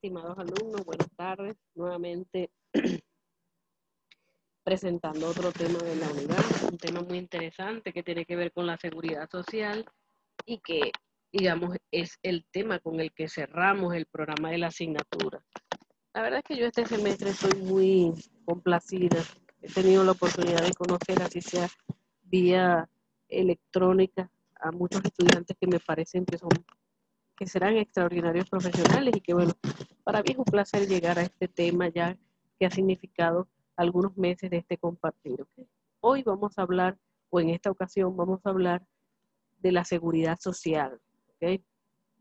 estimados alumnos, buenas tardes. Nuevamente presentando otro tema de la unidad, un tema muy interesante que tiene que ver con la seguridad social y que, digamos, es el tema con el que cerramos el programa de la asignatura. La verdad es que yo este semestre estoy muy complacida. He tenido la oportunidad de conocer, así sea vía electrónica, a muchos estudiantes que me parecen que serán extraordinarios profesionales y que, bueno, para mí es un placer llegar a este tema ya que ha significado algunos meses de este compartir. ¿Okay? Hoy vamos a hablar, o en esta ocasión vamos a hablar de la seguridad social, ¿okay?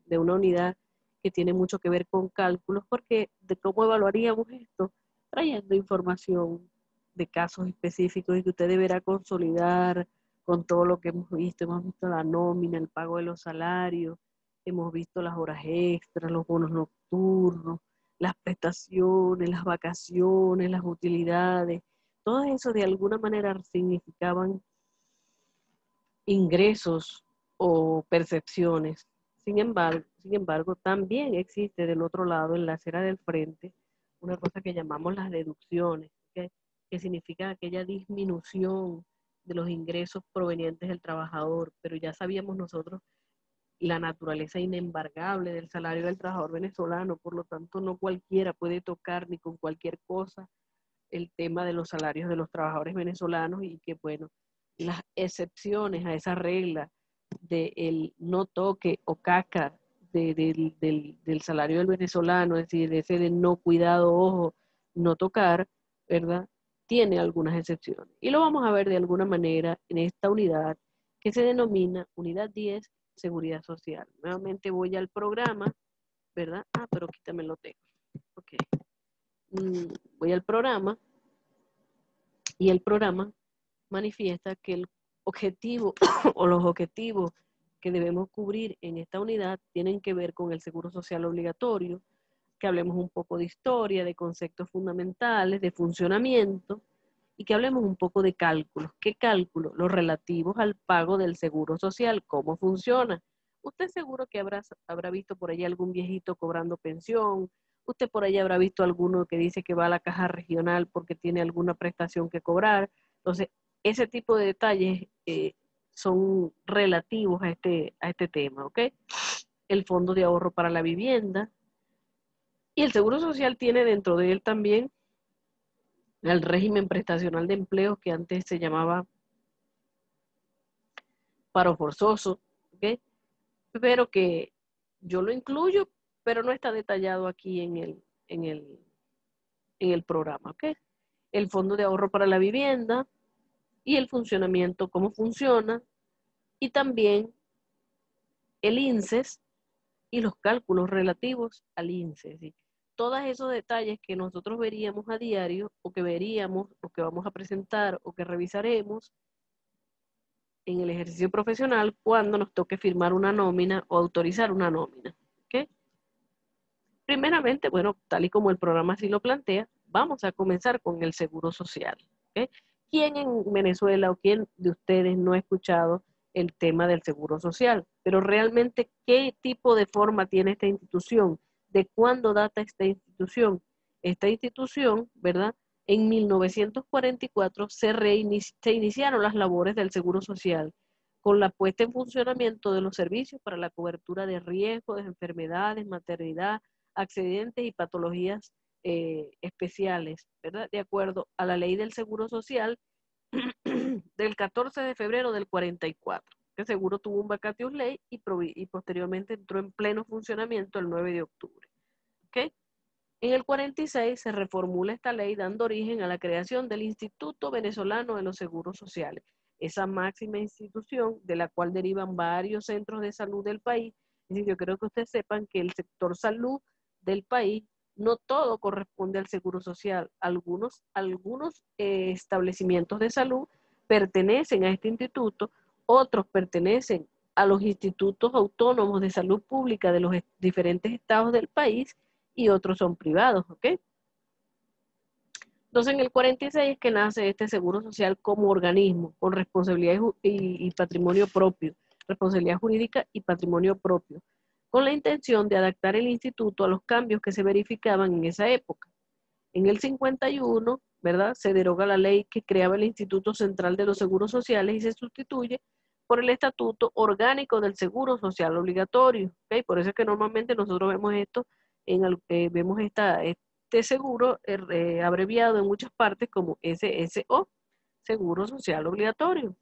De una unidad que tiene mucho que ver con cálculos, porque de cómo evaluaríamos esto, trayendo información de casos específicos y que usted deberá consolidar con todo lo que hemos visto la nómina, el pago de los salarios, hemos visto las horas extras, los bonos nocturnos, las prestaciones, las vacaciones, las utilidades, todo eso de alguna manera significaban ingresos o percepciones. Sin embargo, también existe del otro lado, en la acera del frente, una cosa que llamamos las deducciones, que significa aquella disminución de los ingresos provenientes del trabajador, pero ya sabíamos nosotros la naturaleza inembargable del salario del trabajador venezolano, por lo tanto no cualquiera puede tocar ni con cualquier cosa el tema de los salarios de los trabajadores venezolanos y que, bueno, las excepciones a esa regla del no toque o caca del salario del venezolano, es decir, de ese de no cuidado, ojo, no tocar, ¿verdad? Tiene algunas excepciones. Y lo vamos a ver de alguna manera en esta unidad que se denomina Unidad 10, Seguridad Social. Nuevamente voy al programa, ¿verdad? Ah, pero quítame lo tengo. Ok. Voy al programa y el programa manifiesta que el objetivo o los objetivos que debemos cubrir en esta unidad tienen que ver con el seguro social obligatorio, que hablemos un poco de historia, de conceptos fundamentales, de funcionamiento y que hablemos un poco de cálculos. ¿Qué cálculos? Los relativos al pago del seguro social, ¿cómo funciona? Usted seguro que habrá visto por ahí algún viejito cobrando pensión, usted por ahí habrá visto alguno que dice que va a la caja regional porque tiene alguna prestación que cobrar. Entonces, ese tipo de detalles son relativos a este tema, ¿ok? El fondo de ahorro para la vivienda. Y el Seguro Social tiene dentro de él también el régimen prestacional de empleo que antes se llamaba paro forzoso, ¿ok? Pero que yo lo incluyo, pero no está detallado aquí en el programa, ¿ok? El fondo de ahorro para la vivienda y el funcionamiento, cómo funciona, y también el INSES y los cálculos relativos al INSES. ¿Sí? Todos esos detalles que nosotros veríamos a diario, o que veríamos, o que vamos a presentar, o que revisaremos en el ejercicio profesional cuando nos toque firmar una nómina o autorizar una nómina. ¿Okay? Primeramente, bueno, tal y como el programa así lo plantea, vamos a comenzar con el seguro social. ¿Okay? ¿Quién en Venezuela o quién de ustedes no ha escuchado el tema del seguro social? Pero realmente, ¿qué tipo de forma tiene esta institución? ¿De cuándo data esta institución? Esta institución, ¿verdad? En 1944 se iniciaron las labores del seguro social con la puesta en funcionamiento de los servicios para la cobertura de riesgos, de enfermedades, maternidad, accidentes y patologías especiales, ¿verdad? De acuerdo a la ley del Seguro Social del 14 de febrero del 44. El seguro tuvo un vacatio ley y posteriormente entró en pleno funcionamiento el 9 de octubre. ¿Okay? En el 46 se reformula esta ley dando origen a la creación del Instituto Venezolano de los Seguros Sociales, esa máxima institución de la cual derivan varios centros de salud del país. Es decir, yo creo que ustedes sepan que el sector salud del país no todo corresponde al seguro social. Algunos establecimientos de salud pertenecen a este instituto, otros pertenecen a los institutos autónomos de salud pública de los diferentes estados del país y otros son privados, ¿ok? Entonces en el 46 es que nace este seguro social como organismo, con responsabilidad y patrimonio propio, responsabilidad jurídica y patrimonio propio, con la intención de adaptar el instituto a los cambios que se verificaban en esa época. En el 51, ¿verdad?, se deroga la ley que creaba el Instituto Central de los Seguros Sociales y se sustituye por el Estatuto Orgánico del Seguro Social Obligatorio. ¿Okay? Por eso es que normalmente nosotros vemos esto, vemos este seguro abreviado en muchas partes como SSO, Seguro Social Obligatorio.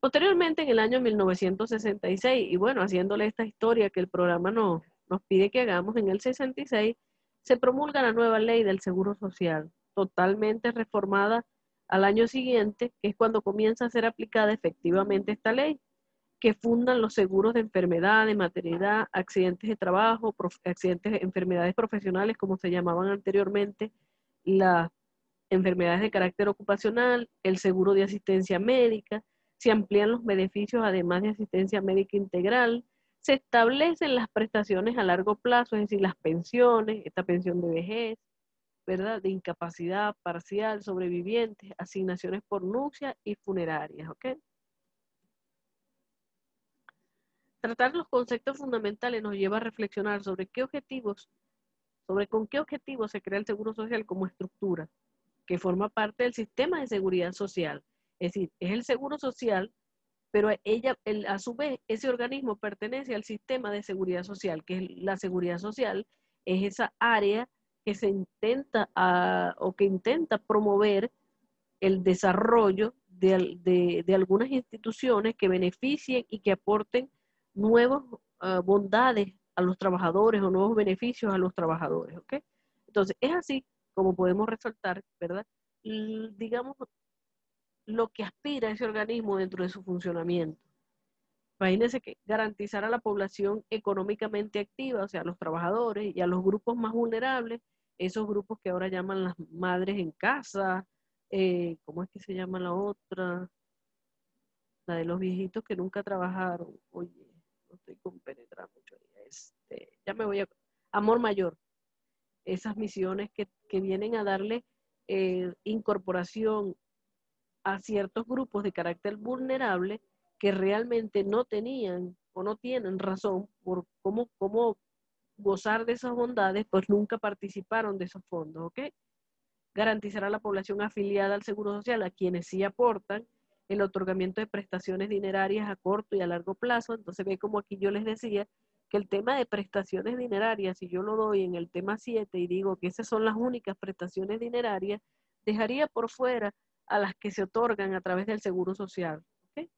Posteriormente, en el año 1966, y bueno, haciéndole esta historia que el programa nos pide que hagamos, en el 66 se promulga la nueva ley del Seguro Social, totalmente reformada al año siguiente, que es cuando comienza a ser aplicada efectivamente esta ley, que fundan los seguros de enfermedad, de maternidad, accidentes de trabajo, accidentes, enfermedades profesionales, como se llamaban anteriormente, las enfermedades de carácter ocupacional, el seguro de asistencia médica, se amplían los beneficios además de asistencia médica integral, se establecen las prestaciones a largo plazo, es decir, las pensiones, esta pensión de vejez, ¿verdad?, de incapacidad parcial, sobrevivientes, asignaciones por nupcia y funerarias, ¿ok? Tratar los conceptos fundamentales nos lleva a reflexionar sobre con qué objetivos se crea el Seguro Social como estructura, que forma parte del sistema de seguridad social. Es decir, es el Seguro Social, pero a su vez, ese organismo pertenece al sistema de seguridad social, que es la seguridad social, es esa área que se intenta o que intenta promover el desarrollo de algunas instituciones que beneficien y que aporten nuevas bondades a los trabajadores o nuevos beneficios a los trabajadores, ¿ok? Entonces, es así como podemos resaltar, ¿verdad? Digamos, lo que aspira ese organismo dentro de su funcionamiento. Imagínense que garantizar a la población económicamente activa, o sea, a los trabajadores y a los grupos más vulnerables, esos grupos que ahora llaman las madres en casa, ¿cómo es que se llama la otra? La de los viejitos que nunca trabajaron. Oye, no estoy compenetrando mucho. Ya me voy a... Amor Mayor. Esas misiones que vienen a darle incorporación a ciertos grupos de carácter vulnerable que realmente no tenían o no tienen razón por cómo gozar de esas bondades, pues nunca participaron de esos fondos, ¿ok? Garantizar a la población afiliada al Seguro Social, a quienes sí aportan, el otorgamiento de prestaciones dinerarias a corto y a largo plazo. Entonces ve como aquí yo les decía que el tema de prestaciones dinerarias, si yo lo doy en el tema 7 y digo que esas son las únicas prestaciones dinerarias, dejaría por fuera a las que se otorgan a través del Seguro Social. ¿Okay?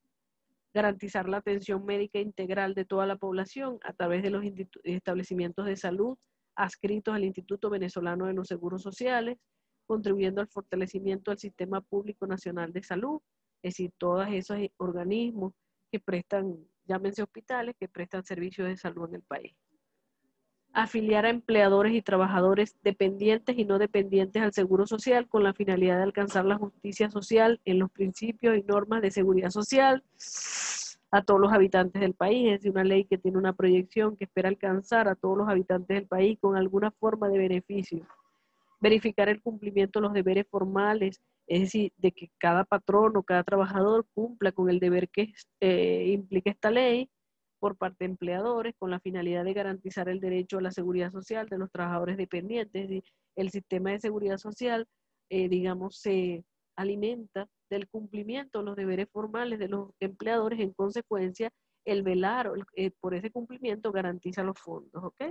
Garantizar la atención médica integral de toda la población a través de los establecimientos de salud adscritos al Instituto Venezolano de los Seguros Sociales, contribuyendo al fortalecimiento del Sistema Público Nacional de Salud, es decir, todos esos organismos que prestan, llámense hospitales, que prestan servicios de salud en el país. Afiliar a empleadores y trabajadores dependientes y no dependientes al Seguro Social con la finalidad de alcanzar la justicia social en los principios y normas de seguridad social a todos los habitantes del país. Es decir, una ley que tiene una proyección que espera alcanzar a todos los habitantes del país con alguna forma de beneficio. Verificar el cumplimiento de los deberes formales, es decir, de que cada patrón o cada trabajador cumpla con el deber que implica esta ley por parte de empleadores, con la finalidad de garantizar el derecho a la seguridad social de los trabajadores dependientes. Es decir, el sistema de seguridad social, digamos, se alimenta del cumplimiento de los deberes formales de los empleadores. En consecuencia, el velar por ese cumplimiento garantiza los fondos, ¿ok?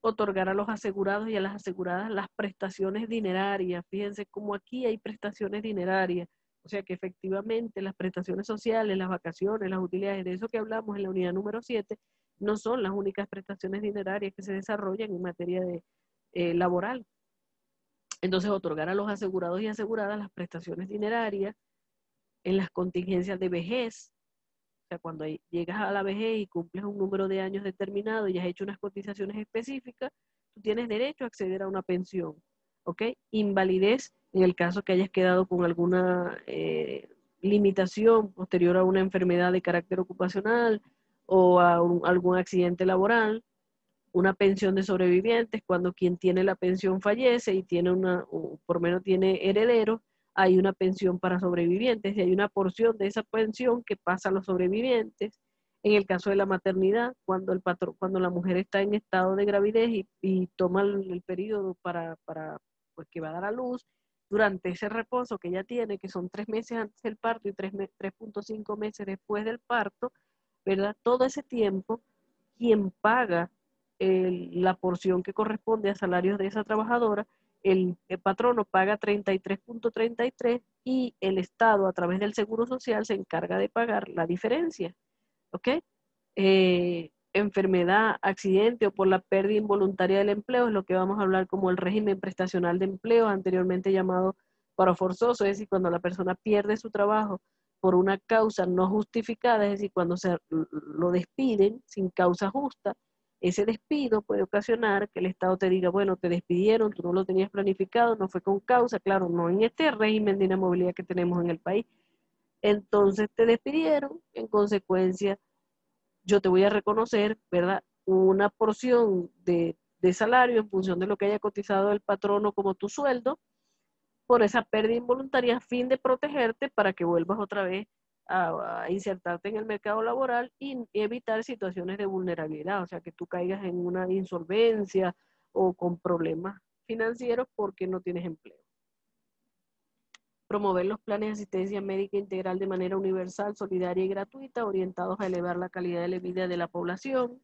Otorgar a los asegurados y a las aseguradas las prestaciones dinerarias. Fíjense cómo aquí hay prestaciones dinerarias. O sea que efectivamente las prestaciones sociales, las vacaciones, las utilidades, de eso que hablamos en la unidad número 7, no son las únicas prestaciones dinerarias que se desarrollan en materia de, laboral. Entonces, otorgar a los asegurados y aseguradas las prestaciones dinerarias en las contingencias de vejez. O sea, cuando llegas a la vejez y cumples un número de años determinado y has hecho unas cotizaciones específicas, tú tienes derecho a acceder a una pensión, ¿ok? Invalidez en el caso que hayas quedado con alguna limitación posterior a una enfermedad de carácter ocupacional o a algún accidente laboral. Una pensión de sobrevivientes, cuando quien tiene la pensión fallece y tiene o por lo menos tiene herederos, hay una pensión para sobrevivientes y hay una porción de esa pensión que pasa a los sobrevivientes. En el caso de la maternidad, cuando cuando la mujer está en estado de gravidez y toma el periodo pues, que va a dar a luz, durante ese reposo que ella tiene, que son 3 meses antes del parto y 3.5 meses después del parto, ¿verdad? Todo ese tiempo, quien paga la porción que corresponde a salarios de esa trabajadora, el patrono paga 33.33 y el Estado, a través del Seguro Social, se encarga de pagar la diferencia. ¿Ok? Enfermedad, accidente o por la pérdida involuntaria del empleo es lo que vamos a hablar como el régimen prestacional de empleo, anteriormente llamado paro forzoso, es decir, cuando la persona pierde su trabajo por una causa no justificada, es decir, cuando lo despiden sin causa justa. Ese despido puede ocasionar que el Estado te diga, bueno, te despidieron, tú no lo tenías planificado, no fue con causa, claro, no en este régimen de inamovilidad que tenemos en el país. Entonces te despidieron, en consecuencia yo te voy a reconocer, ¿verdad? Una porción de salario en función de lo que haya cotizado el patrono como tu sueldo por esa pérdida involuntaria a fin de protegerte para que vuelvas otra vez a insertarte en el mercado laboral y evitar situaciones de vulnerabilidad, o sea, que tú caigas en una insolvencia o con problemas financieros porque no tienes empleo. Promover los planes de asistencia médica integral de manera universal, solidaria y gratuita, orientados a elevar la calidad de la vida de la población.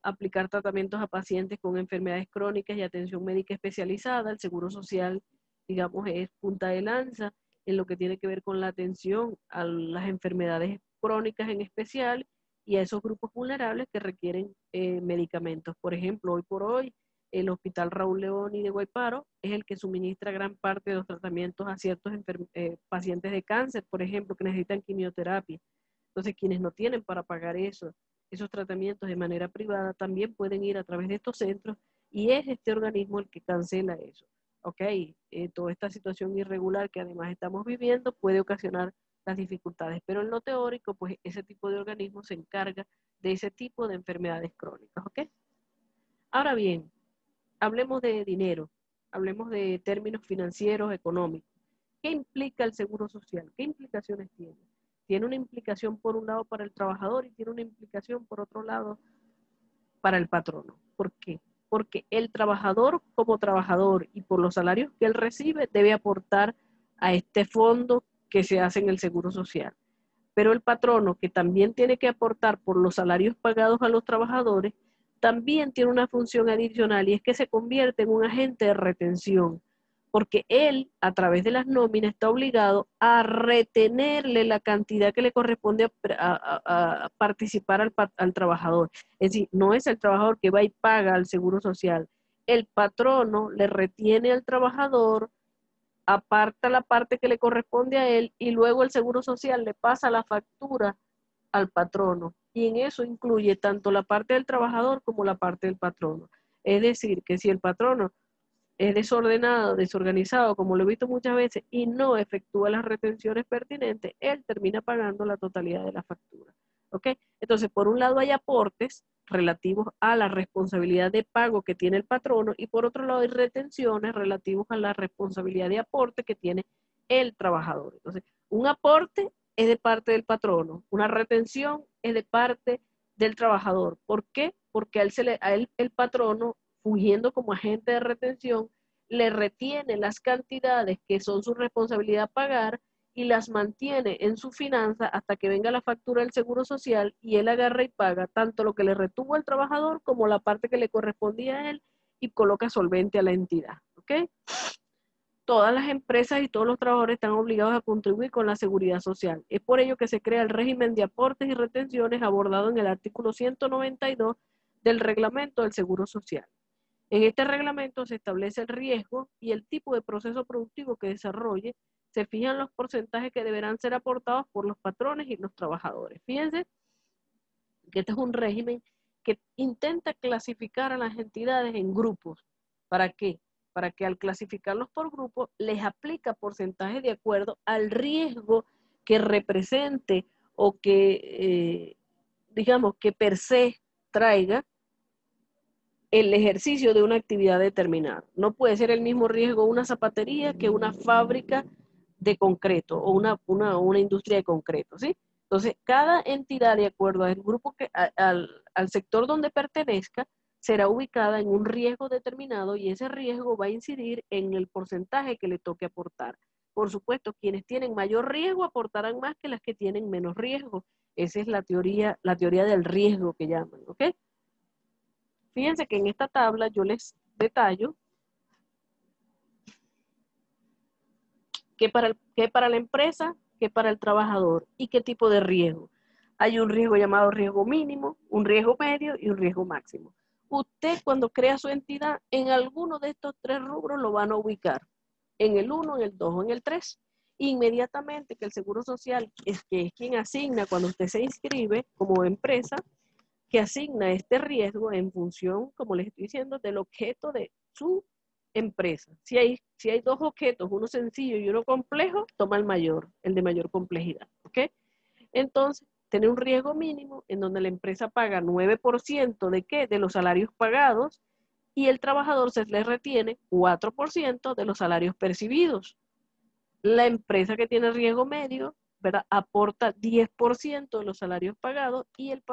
Aplicar tratamientos a pacientes con enfermedades crónicas y atención médica especializada. El Seguro Social, digamos, es punta de lanza en lo que tiene que ver con la atención a las enfermedades crónicas en especial y a esos grupos vulnerables que requieren medicamentos. Por ejemplo, hoy por hoy, el Hospital Raúl Leoni de Guayparo es el que suministra gran parte de los tratamientos a ciertos pacientes de cáncer, por ejemplo, que necesitan quimioterapia. Entonces, quienes no tienen para pagar esos tratamientos de manera privada también pueden ir a través de estos centros y es este organismo el que cancela eso. Ok, toda esta situación irregular que además estamos viviendo puede ocasionar las dificultades, pero en lo teórico, pues ese tipo de organismo se encarga de ese tipo de enfermedades crónicas. Ok, ahora bien, hablemos de dinero, hablemos de términos financieros, económicos. ¿Qué implica el seguro social? ¿Qué implicaciones tiene? Tiene una implicación por un lado para el trabajador y tiene una implicación por otro lado para el patrono. ¿Por qué? Porque el trabajador como trabajador y por los salarios que él recibe debe aportar a este fondo que se hace en el seguro social. Pero el patrono, que también tiene que aportar por los salarios pagados a los trabajadores, también tiene una función adicional y es que se convierte en un agente de retención, porque él, a través de las nóminas, está obligado a retenerle la cantidad que le corresponde a participar al trabajador. Es decir, no es el trabajador que va y paga al seguro social. El patrono le retiene al trabajador, aparta la parte que le corresponde a él y luego el Seguro Social le pasa la factura al patrono. Y en eso incluye tanto la parte del trabajador como la parte del patrono. Es decir, que si el patrono es desordenado, desorganizado, como lo he visto muchas veces, y no efectúa las retenciones pertinentes, él termina pagando la totalidad de la factura. ¿Ok? Entonces, por un lado hay aportes relativos a la responsabilidad de pago que tiene el patrono y por otro lado hay retenciones relativos a la responsabilidad de aporte que tiene el trabajador. Entonces, un aporte es de parte del patrono, una retención es de parte del trabajador. ¿Por qué? Porque a él el patrono, fungiendo como agente de retención, le retiene las cantidades que son su responsabilidad pagar y las mantiene en su finanza hasta que venga la factura del Seguro Social y él agarra y paga tanto lo que le retuvo al trabajador como la parte que le correspondía a él y coloca solvente a la entidad. ¿Ok? Todas las empresas y todos los trabajadores están obligados a contribuir con la seguridad social. Es por ello que se crea el régimen de aportes y retenciones abordado en el artículo 192 del reglamento del Seguro Social. En este reglamento se establece el riesgo y el tipo de proceso productivo que desarrolle, se fijan los porcentajes que deberán ser aportados por los patrones y los trabajadores. Fíjense que este es un régimen que intenta clasificar a las entidades en grupos. ¿Para qué? Para que al clasificarlos por grupos les aplica porcentajes de acuerdo al riesgo que represente o que, digamos, que per se traiga el ejercicio de una actividad determinada. No puede ser el mismo riesgo una zapatería que una fábrica de concreto o una industria de concreto, ¿sí? Entonces, cada entidad, de acuerdo al grupo al sector donde pertenezca, será ubicada en un riesgo determinado y ese riesgo va a incidir en el porcentaje que le toque aportar. Por supuesto, quienes tienen mayor riesgo aportarán más que las que tienen menos riesgo. Esa es la teoría del riesgo que llaman, ¿ok? Fíjense que en esta tabla yo les detallo qué para la empresa, qué para el trabajador y qué tipo de riesgo. Hay un riesgo llamado riesgo mínimo, un riesgo medio y un riesgo máximo. Usted cuando crea su entidad, en alguno de estos tres rubros lo van a ubicar. En el 1, en el 2 o en el 3. Inmediatamente que el Seguro Social es quien asigna cuando usted se inscribe como empresa, que asigna este riesgo en función, como les estoy diciendo, del objeto de su empresa. Si hay dos objetos, uno sencillo y uno complejo, toma el mayor, el de mayor complejidad, ¿ok? Entonces, tiene un riesgo mínimo en donde la empresa paga 9% ¿de qué? De los salarios pagados y el trabajador se le retiene 4% de los salarios percibidos. La empresa que tiene riesgo medio, ¿verdad?, aporta 10% de los salarios pagados y el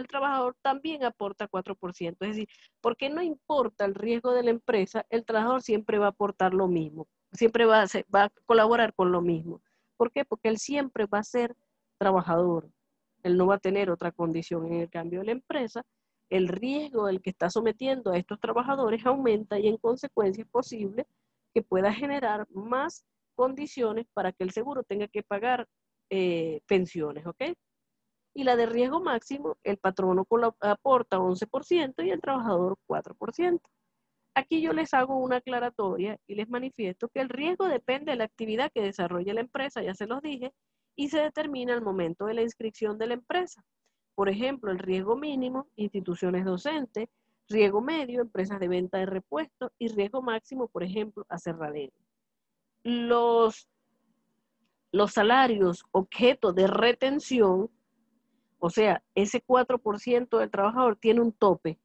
trabajador también aporta 4%. Es decir, porque no importa el riesgo de la empresa, el trabajador siempre va a aportar lo mismo, siempre va a colaborar con lo mismo. ¿Por qué? Porque él siempre va a ser trabajador, él no va a tener otra condición. En el cambio de la empresa, el riesgo del que está sometiendo a estos trabajadores aumenta y en consecuencia es posible que pueda generar más condiciones para que el seguro tenga que pagar pensiones, ¿ok? Y la de riesgo máximo, el patrono aporta 11% y el trabajador 4%. Aquí yo les hago una aclaratoria y les manifiesto que el riesgo depende de la actividad que desarrolle la empresa, ya se los dije, y se determina al momento de la inscripción de la empresa. Por ejemplo, el riesgo mínimo, instituciones docentes, riesgo medio, empresas de venta de repuestos y riesgo máximo, por ejemplo, aserraderos. Los salarios objeto de retención, o sea, ese 4% del trabajador tiene un tope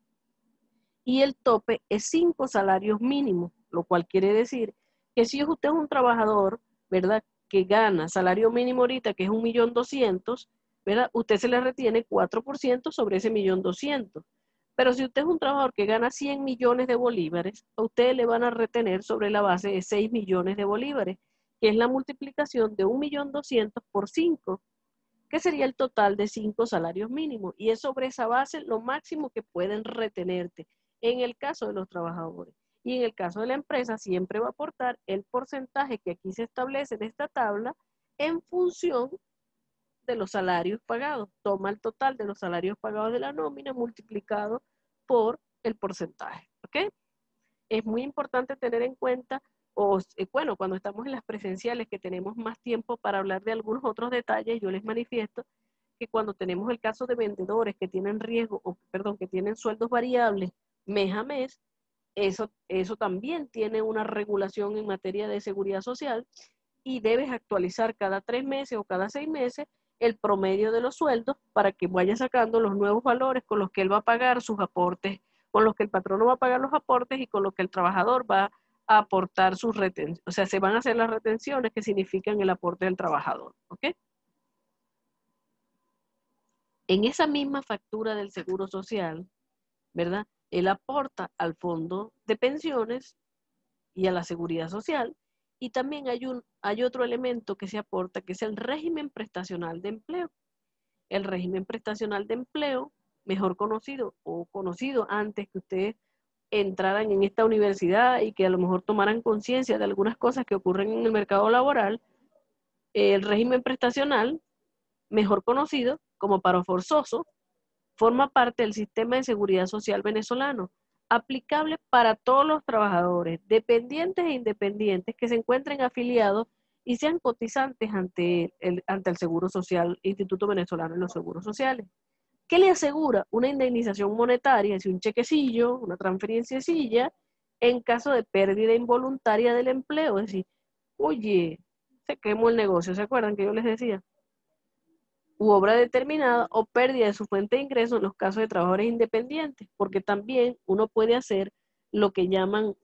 y el tope es 5 salarios mínimos, lo cual quiere decir que si usted es un trabajador, ¿verdad?, que gana salario mínimo ahorita, que es 1.200.000, ¿verdad?, usted se le retiene 4% sobre ese 1.200.000. Pero si usted es un trabajador que gana 100 millones de bolívares, a usted le van a retener sobre la base de 6 millones de bolívares, que es la multiplicación de 1.200.000 por 5, que sería el total de 5 salarios mínimos. Y es sobre esa base lo máximo que pueden retenerte en el caso de los trabajadores. Y en el caso de la empresa siempre va a aportar el porcentaje que aquí se establece en esta tabla en función de los salarios pagados. Toma el total de los salarios pagados de la nómina multiplicado por el porcentaje, ¿ok? Es muy importante tener en cuenta, bueno, cuando estamos en las presenciales que tenemos más tiempo para hablar de algunos otros detalles, yo les manifiesto que cuando tenemos el caso de vendedores que tienen riesgo, que tienen sueldos variables mes a mes, eso también tiene una regulación en materia de seguridad social y debes actualizar cada 3 meses o cada 6 meses el promedio de los sueldos para que vaya sacando los nuevos valores con los que él va a pagar sus aportes, con los que el patrono va a pagar los aportes y con los que el trabajador va a aportar sus retenciones. O sea, se van a hacer las retenciones que significan el aporte del trabajador, ¿ok? En esa misma factura del Seguro Social, ¿verdad?, él aporta al fondo de pensiones y a la seguridad social, y también hay otro elemento que se aporta, que es el régimen prestacional de empleo. El régimen prestacional de empleo, mejor conocido o conocido antes que ustedes entraran en esta universidad y que a lo mejor tomaran conciencia de algunas cosas que ocurren en el mercado laboral, el régimen prestacional, mejor conocido como paro forzoso, forma parte del sistema de seguridad social venezolano, aplicable para todos los trabajadores, dependientes e independientes que se encuentren afiliados y sean cotizantes ante el Seguro Social, Instituto Venezolano de los Seguros Sociales. ¿Qué le asegura? Una indemnización monetaria, es decir, un chequecillo, una transferenciacilla, en caso de pérdida involuntaria del empleo. Es decir, oye, se quemó el negocio, ¿se acuerdan que yo les decía? U obra determinada o pérdida de su fuente de ingreso en los casos de trabajadores independientes, porque también uno puede hacer lo que llaman,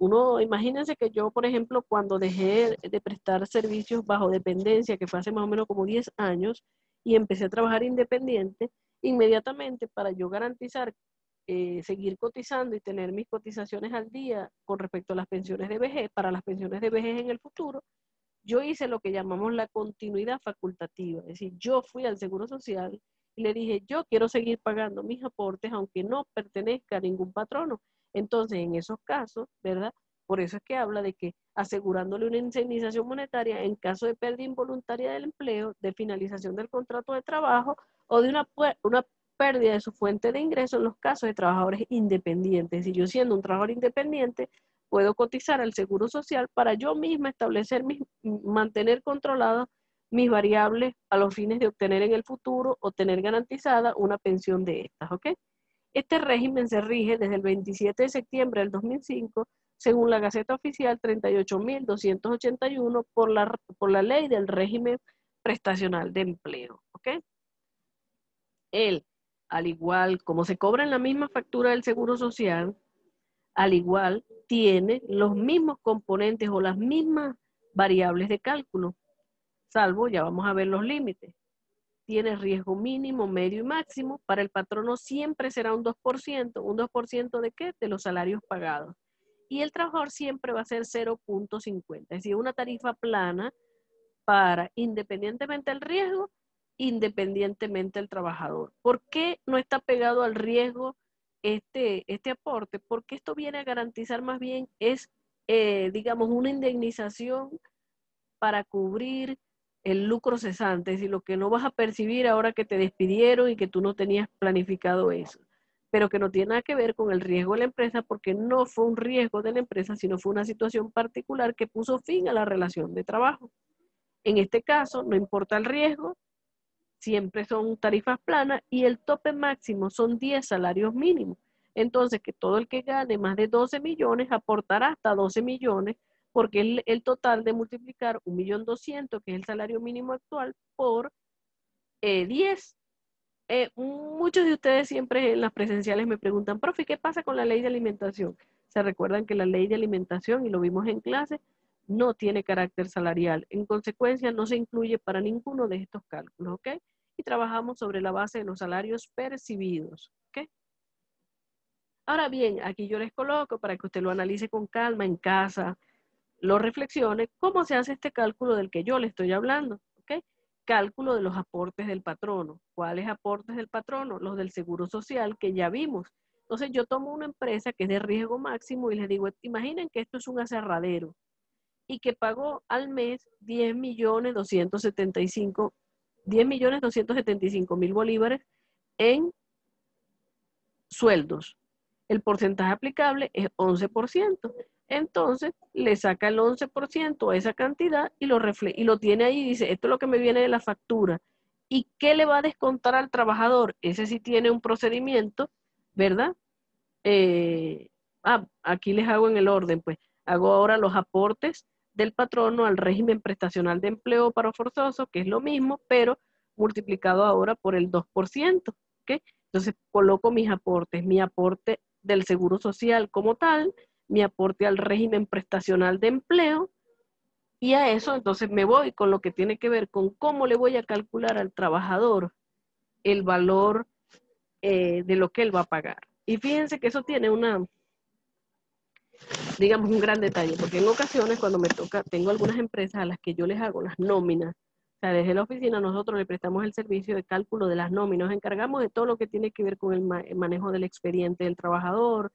imagínense que yo, por ejemplo, cuando dejé de prestar servicios bajo dependencia, que fue hace más o menos como 10 años, y empecé a trabajar independiente, inmediatamente para yo garantizar seguir cotizando y tener mis cotizaciones al día con respecto a las pensiones de vejez, para las pensiones de vejez en el futuro, yo hice lo que llamamos la continuidad facultativa. Es decir, yo fui al Seguro Social y le dije, yo quiero seguir pagando mis aportes aunque no pertenezca a ningún patrono. Entonces, en esos casos, ¿verdad? Por eso es que habla de que asegurándole una indemnización monetaria en caso de pérdida involuntaria del empleo, de finalización del contrato de trabajo o de una pérdida de su fuente de ingreso en los casos de trabajadores independientes. Si yo siendo un trabajador independiente, puedo cotizar al Seguro Social para yo misma establecer, mantener controladas mis variables a los fines de obtener en el futuro o tener garantizada una pensión de estas, ¿ok? Este régimen se rige desde el 27 de septiembre del 2005, según la Gaceta Oficial 38.281, por la ley del régimen prestacional de empleo, ¿ok? Él, al igual como se cobra en la misma factura del Seguro Social, al igual tiene los mismos componentes o las mismas variables de cálculo, salvo, ya vamos a ver los límites. Tiene riesgo mínimo, medio y máximo. Para el patrono siempre será un 2%. ¿Un 2% de qué? De los salarios pagados. Y el trabajador siempre va a ser 0.50. Es decir, una tarifa plana para, independientemente del riesgo, independientemente del trabajador. ¿Por qué no está pegado al riesgo este aporte? Porque esto viene a garantizar más bien es, digamos, una indemnización para cubrir el lucro cesante, es decir, lo que no vas a percibir ahora que te despidieron y que tú no tenías planificado eso, pero que no tiene nada que ver con el riesgo de la empresa, porque no fue un riesgo de la empresa, sino fue una situación particular que puso fin a la relación de trabajo. En este caso, no importa el riesgo, siempre son tarifas planas y el tope máximo son 10 salarios mínimos. Entonces, que todo el que gane más de 12 millones aportará hasta 12 millones, porque el total de multiplicar 1.200.000, que es el salario mínimo actual, por 10. Muchos de ustedes siempre en las presenciales me preguntan, profe, ¿qué pasa con la ley de alimentación? Se recuerdan que la ley de alimentación, y lo vimos en clase, no tiene carácter salarial. En consecuencia, no se incluye para ninguno de estos cálculos, ¿ok? Y trabajamos sobre la base de los salarios percibidos, ¿ok? Ahora bien, aquí yo les coloco para que usted lo analice con calma en casa, lo reflexione, cómo se hace este cálculo del que yo le estoy hablando, ¿ok? Cálculo de los aportes del patrono. ¿Cuáles aportes del patrono? Los del Seguro Social que ya vimos. Entonces yo tomo una empresa que es de riesgo máximo y les digo, imaginen que esto es un aserradero y que pagó al mes 10.275.000 bolívares en sueldos. El porcentaje aplicable es 11%. Entonces, le saca el 11% a esa cantidad y lo tiene ahí y dice, esto es lo que me viene de la factura. ¿Y qué le va a descontar al trabajador? Ese sí tiene un procedimiento, ¿verdad? Aquí les hago en el orden, pues. Hago ahora los aportes del patrono al régimen prestacional de empleo paro forzoso, que es lo mismo, pero multiplicado ahora por el 2%, ¿ok? Entonces, coloco mis aportes, mi aporte del Seguro Social como tal, mi aporte al régimen prestacional de empleo, y a eso entonces me voy con lo que tiene que ver con cómo le voy a calcular al trabajador el valor de lo que él va a pagar. Y fíjense que eso tiene digamos, un gran detalle, porque en ocasiones cuando me toca, tengo algunas empresas a las que yo les hago las nóminas, o sea, desde la oficina nosotros le prestamos el servicio de cálculo de las nóminas, nos encargamos de todo lo que tiene que ver con el manejo del expediente del trabajador,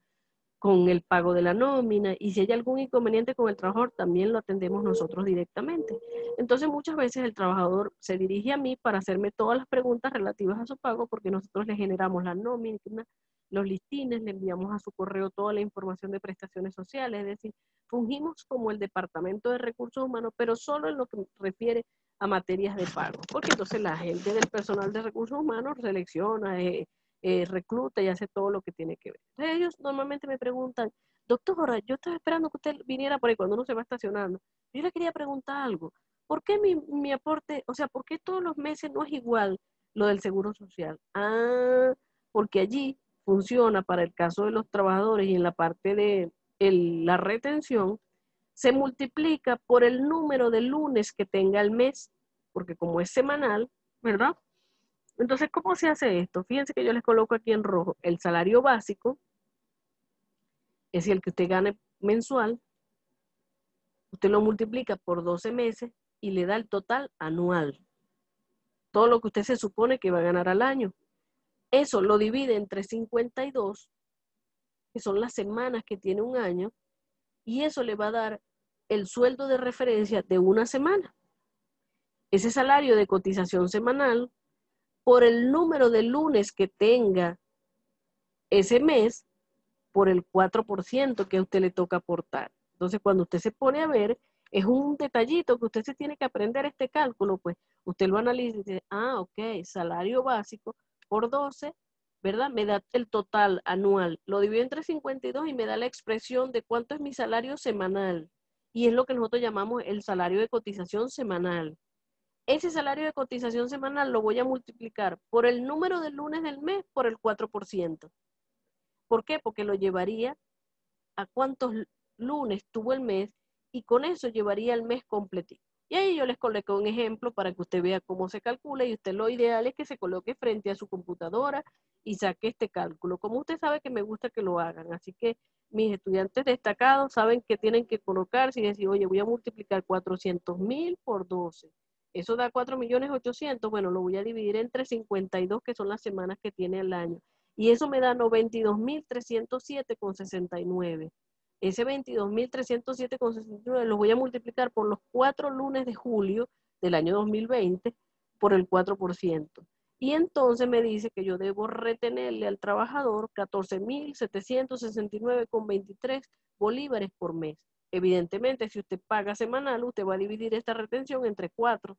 con el pago de la nómina, y si hay algún inconveniente con el trabajador, también lo atendemos nosotros directamente. Entonces, muchas veces el trabajador se dirige a mí para hacerme todas las preguntas relativas a su pago, porque nosotros le generamos la nómina, los listines, le enviamos a su correo toda la información de prestaciones sociales, es decir, fungimos como el Departamento de Recursos Humanos, pero solo en lo que refiere a materias de pago, porque entonces la gente del personal de recursos humanos selecciona, recluta y hace todo lo que tiene que ver. Entonces ellos normalmente me preguntan, doctora, yo estaba esperando que usted viniera por ahí cuando uno se va estacionando. Yo le quería preguntar algo. ¿Por qué mi aporte, o sea, por qué todos los meses no es igual lo del Seguro Social? Porque allí funciona para el caso de los trabajadores y en la parte de la retención, se multiplica por el número de lunes que tenga el mes, porque como es semanal, ¿verdad? Entonces, ¿cómo se hace esto? Fíjense que yo les coloco aquí en rojo el salario básico, es el que usted gane mensual, usted lo multiplica por 12 meses y le da el total anual. Todo lo que usted se supone que va a ganar al año. Eso lo divide entre 52, que son las semanas que tiene un año, y eso le va a dar el sueldo de referencia de una semana. Ese salario de cotización semanal, por el número de lunes que tenga ese mes, por el 4% que a usted le toca aportar. Entonces, cuando usted se pone a ver, es un detallito que usted se tiene que aprender este cálculo, pues usted lo analiza y dice, ok, salario básico por 12, ¿verdad? Me da el total anual, lo divido entre 52 y me da la expresión de cuánto es mi salario semanal. Y es lo que nosotros llamamos el salario de cotización semanal. Ese salario de cotización semanal lo voy a multiplicar por el número de lunes del mes por el 4%. ¿Por qué? Porque lo llevaría a cuántos lunes tuvo el mes y con eso llevaría el mes completito. Y ahí yo les coloqué un ejemplo para que usted vea cómo se calcula y usted lo ideal es que se coloque frente a su computadora y saque este cálculo. Como usted sabe que me gusta que lo hagan, así que mis estudiantes destacados saben que tienen que colocarse y decir, oye, voy a multiplicar 400.000 por 12. Eso da 4.800.000, bueno, lo voy a dividir entre 52, que son las semanas que tiene el año. Y eso me da 92.307,69. Ese 22.307,69 lo voy a multiplicar por los 4 lunes de julio del año 2020 por el 4%. Y entonces me dice que yo debo retenerle al trabajador 14.769,23 bolívares por mes. Evidentemente, si usted paga semanal, usted va a dividir esta retención entre 4.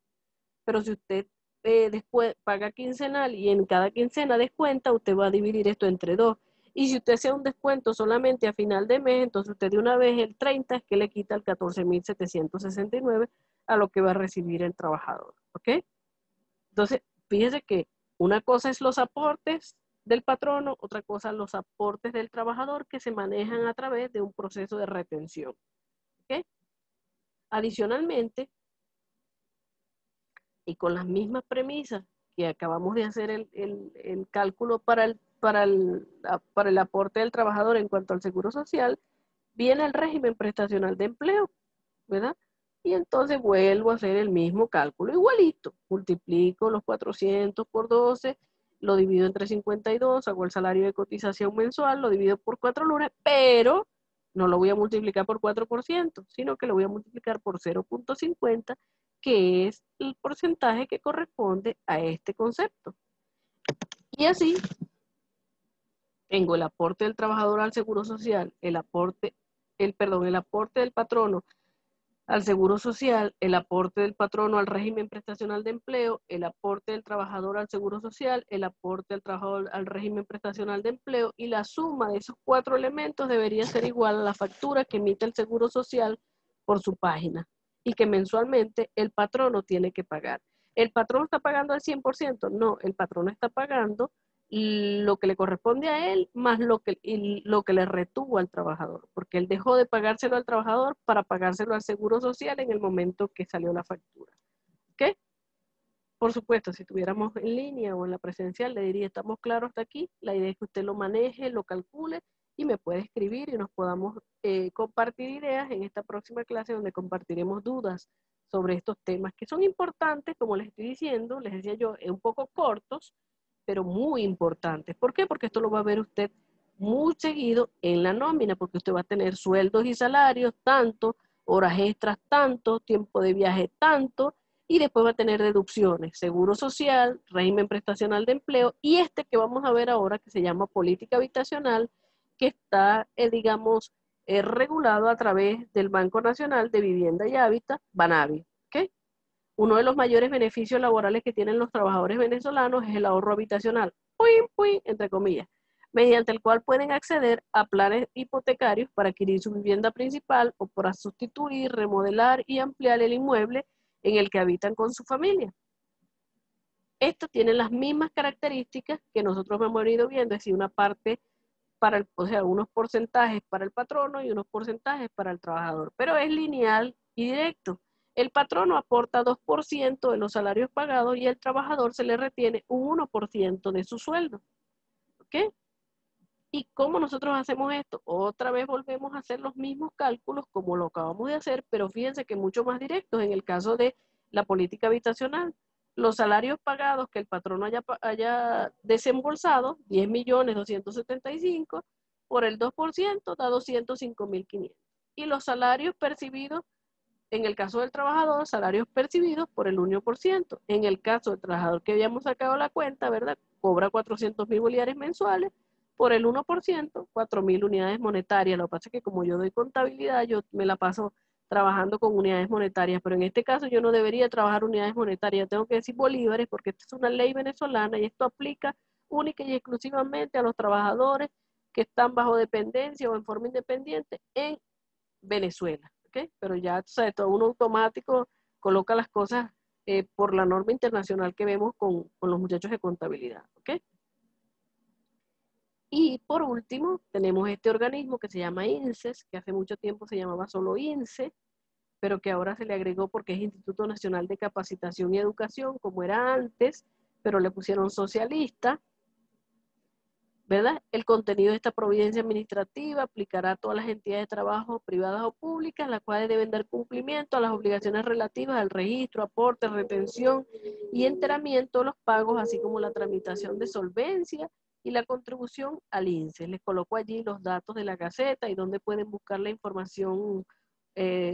Pero si usted después paga quincenal y en cada quincena descuenta, usted va a dividir esto entre 2. Y si usted hace un descuento solamente a final de mes, entonces usted de una vez el 30 es que le quita el 14.769 a lo que va a recibir el trabajador. ¿Ok? Entonces, fíjese que una cosa es los aportes del patrono, otra cosa los aportes del trabajador que se manejan a través de un proceso de retención. ¿Ok? Adicionalmente, y con las mismas premisas que acabamos de hacer el cálculo para el aporte del trabajador en cuanto al seguro social, viene el régimen prestacional de empleo, ¿verdad? Y entonces vuelvo a hacer el mismo cálculo, igualito. Multiplico los 400 por 12, lo divido entre 52, hago el salario de cotización mensual, lo divido por 4 lunes, pero no lo voy a multiplicar por 4%, sino que lo voy a multiplicar por 0.50, que es el porcentaje que corresponde a este concepto. Y así tengo el aporte del trabajador al seguro social, el aporte del patrono al seguro social, el aporte del patrono al régimen prestacional de empleo, el aporte del trabajador al seguro social, el aporte del trabajador al régimen prestacional de empleo, y la suma de esos 4 elementos debería ser igual a la factura que emite el seguro social por su página y que mensualmente el patrono tiene que pagar. ¿El patrono está pagando al 100%? No, el patrono está pagando lo que le corresponde a él más lo que le retuvo al trabajador, porque él dejó de pagárselo al trabajador para pagárselo al seguro social en el momento que salió la factura. ¿Ok? Por supuesto, si estuviéramos en línea o en la presencial, le diría, estamos claros hasta aquí, la idea es que usted lo maneje, lo calcule y me puede escribir y nos podamos compartir ideas en esta próxima clase donde compartiremos dudas sobre estos temas que son importantes, como les estoy diciendo, les decía yo, un poco cortos, pero muy importantes. ¿Por qué? Porque esto lo va a ver usted muy seguido en la nómina, porque usted va a tener sueldos y salarios, tanto, horas extras, tanto, tiempo de viaje, tanto, y después va a tener deducciones, seguro social, régimen prestacional de empleo, y este que vamos a ver ahora, que se llama política habitacional, que está, digamos, regulado a través del Banco Nacional de Vivienda y Hábitat, BANAVI. ¿Ok? Uno de los mayores beneficios laborales que tienen los trabajadores venezolanos es el ahorro habitacional, ¡puin, puin! Entre comillas, mediante el cual pueden acceder a planes hipotecarios para adquirir su vivienda principal o para sustituir, remodelar y ampliar el inmueble en el que habitan con su familia. Esto tiene las mismas características que nosotros hemos venido viendo, es decir, una parte o sea, unos porcentajes para el patrono y unos porcentajes para el trabajador, pero es lineal y directo. El patrono aporta 2% de los salarios pagados y el trabajador se le retiene un 1% de su sueldo. ¿Ok? ¿Y cómo nosotros hacemos esto? Otra vez volvemos a hacer los mismos cálculos como lo acabamos de hacer, pero fíjense que mucho más directos en el caso de la política habitacional. Los salarios pagados que el patrono haya desembolsado, 10.275.000, por el 2% da 205.500. Y los salarios percibidos, en el caso del trabajador, salarios percibidos por el 1%. En el caso del trabajador que habíamos sacado la cuenta, ¿verdad? Cobra 400.000 bolívares mensuales, por el 1%, 4.000 unidades monetarias. Lo que pasa es que como yo doy contabilidad, yo me la paso trabajando con unidades monetarias, pero en este caso yo no debería trabajar unidades monetarias, tengo que decir bolívares, porque esta es una ley venezolana y esto aplica única y exclusivamente a los trabajadores que están bajo dependencia o en forma independiente en Venezuela, ¿ok? Pero ya, o sea, todo uno automático coloca las cosas por la norma internacional que vemos con los muchachos de contabilidad, ¿ok? Y por último, tenemos este organismo que se llama INSES, que hace mucho tiempo se llamaba solo INSE, pero que ahora se le agregó porque es Instituto Nacional de Capacitación y Educación, como era antes, pero le pusieron socialista, ¿verdad? El contenido de esta providencia administrativa aplicará a todas las entidades de trabajo privadas o públicas, las cuales deben dar cumplimiento a las obligaciones relativas al registro, aporte, retención y enteramiento de los pagos, así como la tramitación de solvencia y la contribución al INSE. Les coloco allí los datos de la Gaceta y donde pueden buscar la información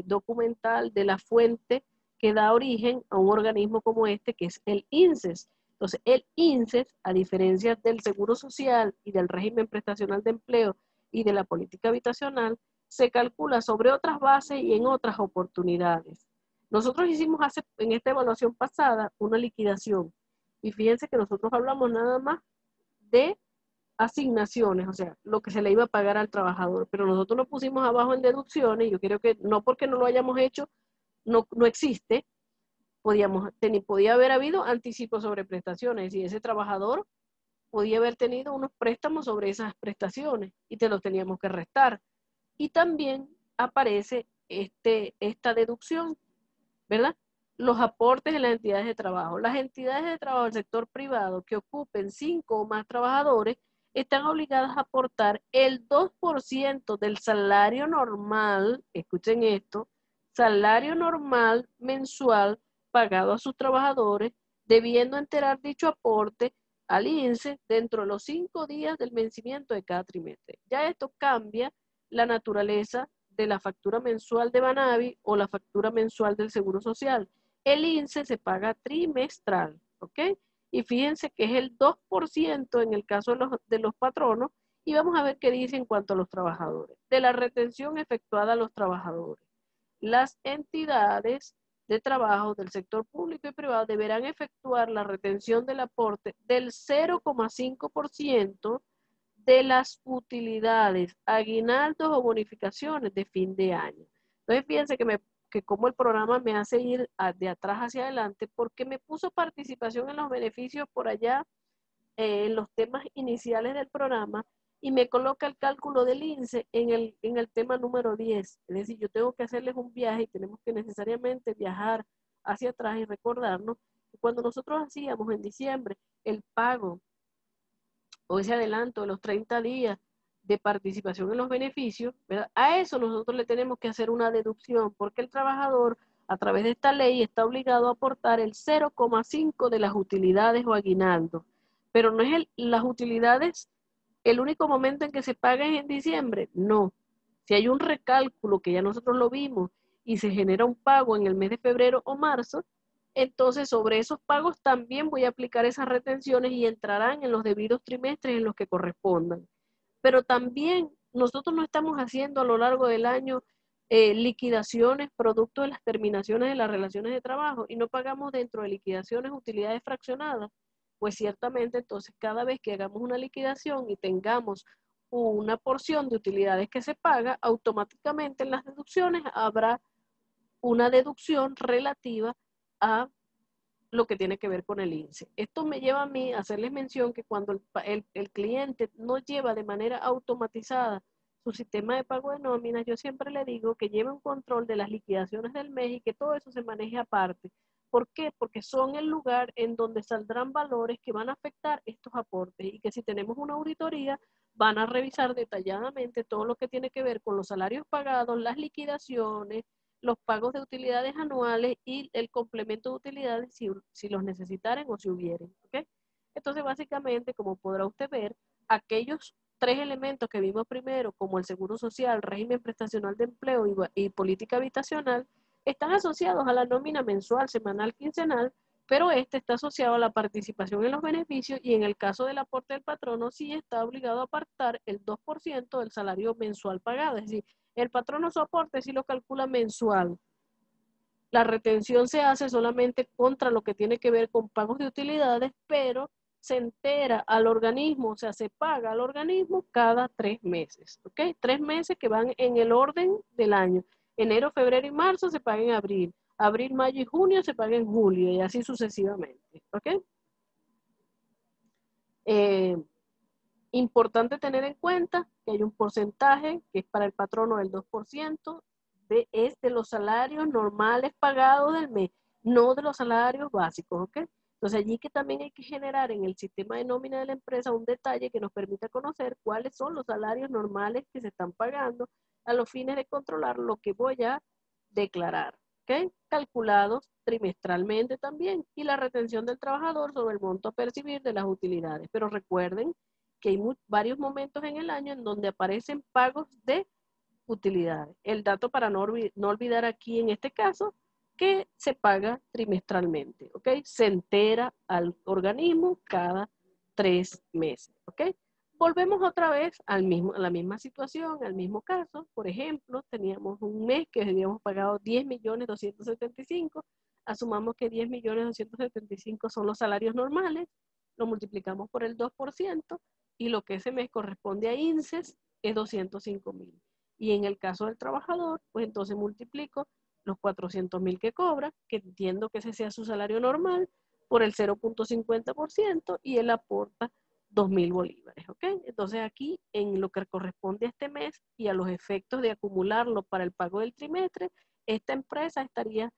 documental de la fuente que da origen a un organismo como este, que es el INSES. Entonces, el INSES, a diferencia del Seguro Social y del régimen prestacional de empleo y de la política habitacional, se calcula sobre otras bases y en otras oportunidades. Nosotros hicimos en esta evaluación pasada una liquidación y fíjense que nosotros hablamos nada más de asignaciones, o sea, lo que se le iba a pagar al trabajador, pero nosotros lo pusimos abajo en deducciones. Yo creo que no porque no lo hayamos hecho, no existe. Podía haber habido anticipos sobre prestaciones, es decir, ese trabajador podía haber tenido unos préstamos sobre esas prestaciones y te los teníamos que restar. Y también aparece esta deducción, ¿verdad? Los aportes de las entidades de trabajo. Las entidades de trabajo del sector privado que ocupen 5 o más trabajadores están obligadas a aportar el 2% del salario normal, escuchen esto, salario normal mensual pagado a sus trabajadores, debiendo enterar dicho aporte al INSE dentro de los 5 días del vencimiento de cada trimestre. Ya esto cambia la naturaleza de la factura mensual de Banavi o la factura mensual del Seguro Social. El INSE se paga trimestral, ¿ok? Y fíjense que es el 2% en el caso de los patronos, y vamos a ver qué dice en cuanto a los trabajadores. De la retención efectuada a los trabajadores. Las entidades de trabajo del sector público y privado deberán efectuar la retención del aporte del 0,5% de las utilidades, aguinaldos o bonificaciones de fin de año. Entonces, fíjense que como el programa me hace ir de atrás hacia adelante, porque me puso participación en los beneficios por allá, en los temas iniciales del programa, y me coloca el cálculo del INSE en el tema número 10. Es decir, yo tengo que hacerles un viaje y tenemos que necesariamente viajar hacia atrás y recordarnos que cuando nosotros hacíamos en diciembre el pago o ese adelanto de los 30 días de participación en los beneficios, ¿verdad? A eso nosotros le tenemos que hacer una deducción, porque el trabajador, a través de esta ley, está obligado a aportar el 0,5 de las utilidades o aguinaldos. Pero no es las utilidades el único momento en que se paga es en diciembre. No. Si hay un recálculo, que ya nosotros lo vimos, y se genera un pago en el mes de febrero o marzo, entonces sobre esos pagos también voy a aplicar esas retenciones y entrarán en los debidos trimestres en los que correspondan. Pero también nosotros no estamos haciendo a lo largo del año liquidaciones producto de las terminaciones de las relaciones de trabajo y no pagamos dentro de liquidaciones utilidades fraccionadas. Pues ciertamente entonces cada vez que hagamos una liquidación y tengamos una porción de utilidades que se paga, automáticamente en las deducciones habrá una deducción relativa a lo que tiene que ver con el INSE. Esto me lleva a mí a hacerles mención que cuando el cliente no lleva de manera automatizada su sistema de pago de nóminas, yo siempre le digo que lleve un control de las liquidaciones del mes y que todo eso se maneje aparte. ¿Por qué? Porque son el lugar en donde saldrán valores que van a afectar estos aportes y que si tenemos una auditoría van a revisar detalladamente todo lo que tiene que ver con los salarios pagados, las liquidaciones, los pagos de utilidades anuales y el complemento de utilidades si los necesitaran o si hubieran. ¿Okay? Entonces, básicamente, como podrá usted ver, aquellos 3 elementos que vimos primero, como el seguro social, régimen prestacional de empleo y política habitacional, están asociados a la nómina mensual, semanal, quincenal, pero este está asociado a la participación en los beneficios y en el caso del aporte del patrono sí está obligado a apartar el 2% del salario mensual pagado. Es decir, el patrono su aporte sí lo calcula mensual. La retención se hace solamente contra lo que tiene que ver con pagos de utilidades, pero se entera al organismo, o sea, se paga al organismo cada 3 meses, ¿ok? 3 meses que van en el orden del año. Enero, febrero y marzo se paga en abril. Abril, mayo y junio se paga en julio y así sucesivamente, ¿ok? Importante tener en cuenta que hay un porcentaje que es para el patrono del 2%, es de los salarios normales pagados del mes, no de los salarios básicos, ¿ok? Entonces allí que también hay que generar en el sistema de nómina de la empresa un detalle que nos permita conocer cuáles son los salarios normales que se están pagando a los fines de controlar lo que voy a declarar, ¿ok? Calculados trimestralmente también, y la retención del trabajador sobre el monto a percibir de las utilidades. Pero recuerden que hay varios momentos en el año en donde aparecen pagos de utilidades. El dato para no olvidar aquí en este caso, que se paga trimestralmente, ¿ok? Se entera al organismo cada 3 meses, ¿ok? Volvemos otra vez a la misma situación, al mismo caso. Por ejemplo, teníamos un mes que habíamos pagado 10.275.000, asumamos que 10.275.000 son los salarios normales, lo multiplicamos por el 2%, y lo que ese mes corresponde a INSES es 205.000. Y en el caso del trabajador, pues entonces multiplico los 400.000 que cobra, que entiendo que ese sea su salario normal, por el 0.50% y él aporta 2.000 bolívares, ¿ok? Entonces aquí, en lo que corresponde a este mes y a los efectos de acumularlo para el pago del trimestre, esta empresa estaría,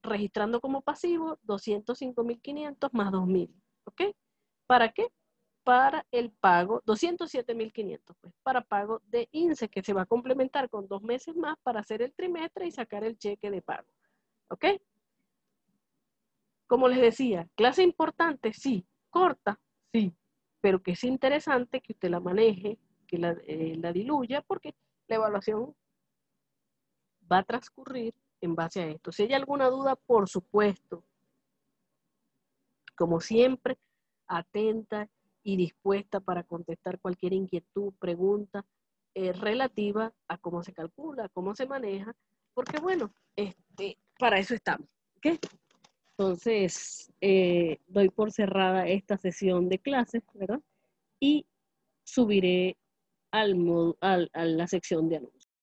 registrando como pasivo 205.500 más 2.000, ¿ok? ¿Para qué? Para el pago, 207.500, pues, para pago de INSEE, que se va a complementar con 2 meses más para hacer el trimestre y sacar el cheque de pago, ¿ok? Como les decía, clase importante, sí, corta, sí, pero que es interesante que usted la maneje, que la diluya, porque la evaluación va a transcurrir en base a esto. Si hay alguna duda, por supuesto, como siempre, atenta y dispuesta para contestar cualquier inquietud, pregunta relativa a cómo se calcula, cómo se maneja, porque bueno, para eso estamos, ¿ok? Entonces, doy por cerrada esta sesión de clases, ¿verdad? Y subiré a la sección de anuncios.